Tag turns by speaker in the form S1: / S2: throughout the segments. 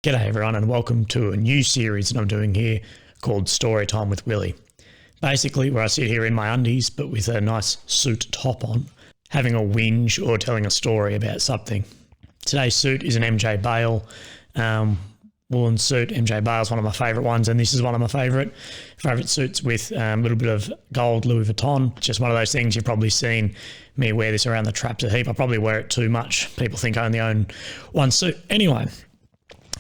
S1: G'day everyone and welcome to a new series that I'm doing here called Story Time with Willy. Basically where I sit here in my undies but with a nice suit top on, having a whinge or telling a story about something. Today's suit is an MJ Bale woolen suit. MJ Bale is one of my favourite ones, and this is one of my favourite suits with a little bit of gold Louis Vuitton. Just one of those things you've probably seen me wear this around the traps a heap. I probably wear it too much. People think I only own one suit. Anyway,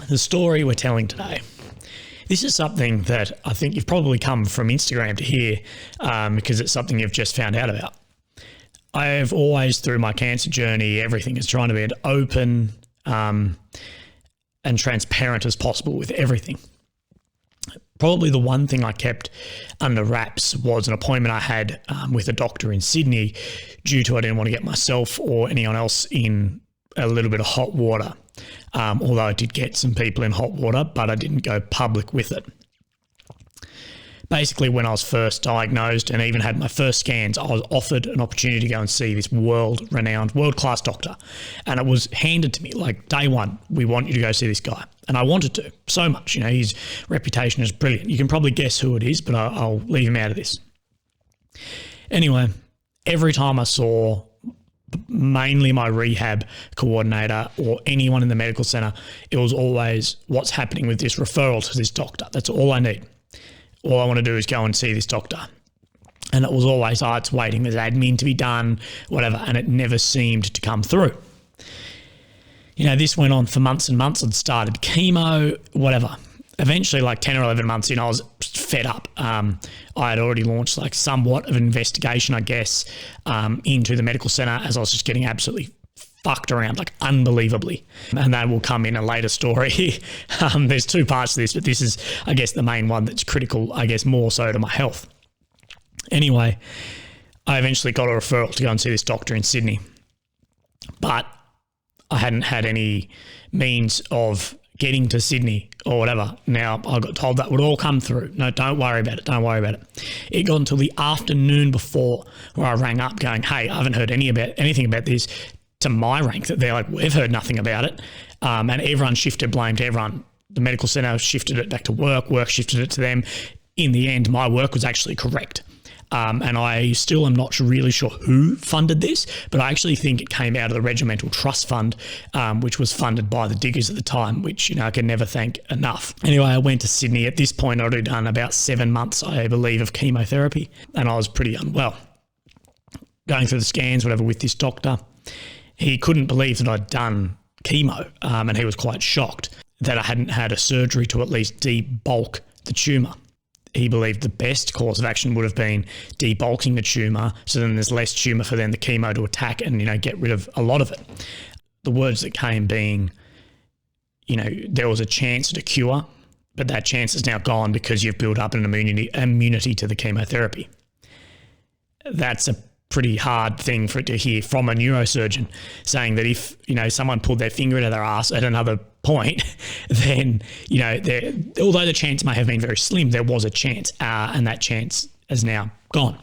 S1: the story we're telling today, this is something that I think you've probably come from Instagram to hear because it's something you've just found out about. I have always, through my cancer journey, everything is trying to be as open and transparent as possible with everything. Probably the one thing I kept under wraps was an appointment I had with a doctor in Sydney due to I didn't want to get myself or anyone else in a little bit of hot water. Although I did get some people in hot water, but I didn't go public with it. Basically, when I was first diagnosed and even had my first scans, I was offered an opportunity to go and see this world-renowned, world-class doctor. And it was handed to me, like, day one, we want you to go see this guy. And I wanted to so much. You know, his reputation is brilliant. You can probably guess who it is, but I'll leave him out of this. Anyway, every time I saw mainly my rehab coordinator or anyone in the medical centre, it was always, what's happening with this referral to this doctor? That's all I need. All I want to do is go and see this doctor. And it was always, it's waiting, there's admin to be done, whatever, and it never seemed to come through. You know, this went on for months and months. I'd started chemo, whatever. Eventually, like 10 or 11 months in, I was fed up. I had already launched like somewhat of an investigation, I guess, into the medical centre as I was just getting absolutely fucked around, like unbelievably. And that will come in a later story. There's two parts to this, but this is, I guess, the main one that's critical, I guess, more so to my health. Anyway, I eventually got a referral to go and see this doctor in Sydney. But I hadn't had any means of getting to Sydney or whatever. Now, I got told that would all come through. No, don't worry about it. Don't worry about it. It got until the afternoon before where I rang up going, hey, I haven't heard anything about this, to my rank that they're like, we've heard nothing about it. And everyone shifted blame to everyone. The medical centre shifted it back to work shifted it to them. In the end, my work was actually correct. And I still am not really sure who funded this, but I actually think it came out of the Regimental Trust Fund, which was funded by the Diggers at the time, which, you know, I can never thank enough. Anyway, I went to Sydney. At this point, I'd already done about 7 months, I believe, of chemotherapy, and I was pretty unwell. Going through the scans, whatever, with this doctor, he couldn't believe that I'd done chemo, and he was quite shocked that I hadn't had a surgery to at least debulk the tumour. He believed the best course of action would have been debulking the tumour so then there's less tumour for then the chemo to attack and, you know, get rid of a lot of it. The words that came being, you know, there was a chance at a cure, but that chance is now gone because you've built up an immunity to the chemotherapy. That's a pretty hard thing for it to hear from a neurosurgeon, saying that if, you know, someone pulled their finger into their ass at another point, then, you know, although the chance may have been very slim, there was a chance, and that chance is now gone.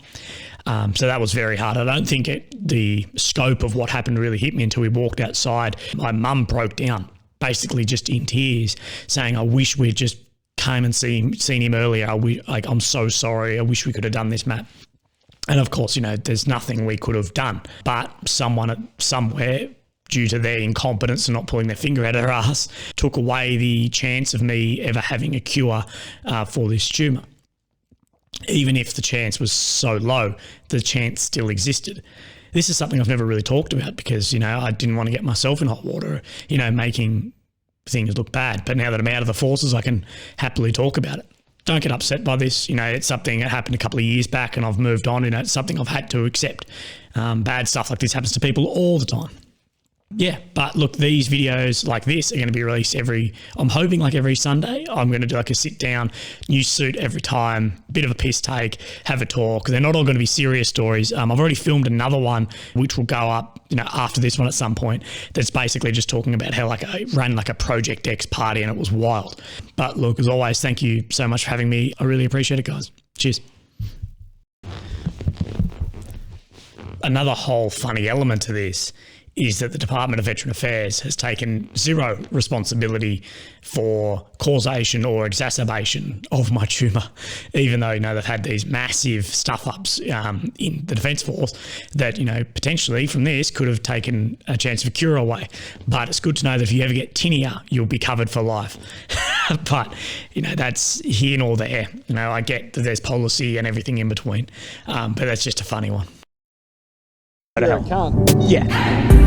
S1: So that was very hard. I don't think the scope of what happened really hit me until we walked outside. My mum broke down, basically just in tears, saying, I wish we'd just came and seen him earlier. I'm so sorry. I wish we could have done this, Matt. And of course, you know, there's nothing we could have done, but someone somewhere, due to their incompetence and not pulling their finger out of their ass, took away the chance of me ever having a cure for this tumour. Even if the chance was so low, the chance still existed. This is something I've never really talked about because, you know, I didn't want to get myself in hot water, you know, making things look bad. But now that I'm out of the forces, I can happily talk about it. Don't get upset by this. You know, it's something that happened a couple of years back and I've moved on. You know, it's something I've had to accept. Bad stuff like this happens to people all the time. Yeah, but look, these videos like this are going to be released I'm hoping like every Sunday. I'm going to do like a sit down, new suit every time, bit of a piss take, have a talk. They're not all going to be serious stories. I've already filmed another one, which will go up, you know, after this one at some point. That's basically just talking about how like I ran like a Project X party and it was wild. But look, as always, thank you so much for having me. I really appreciate it, guys. Cheers. Another whole funny element to this is that the Department of Veteran Affairs has taken zero responsibility for causation or exacerbation of my tumour, even though, they've had these massive stuff-ups in the Defence Force that, potentially from this could have taken a chance of a cure away. But it's good to know that if you ever get tinea, you'll be covered for life. But, that's here nor there. I get that there's policy and everything in between, but that's just a funny one.
S2: Yeah, I can't.
S1: Yeah.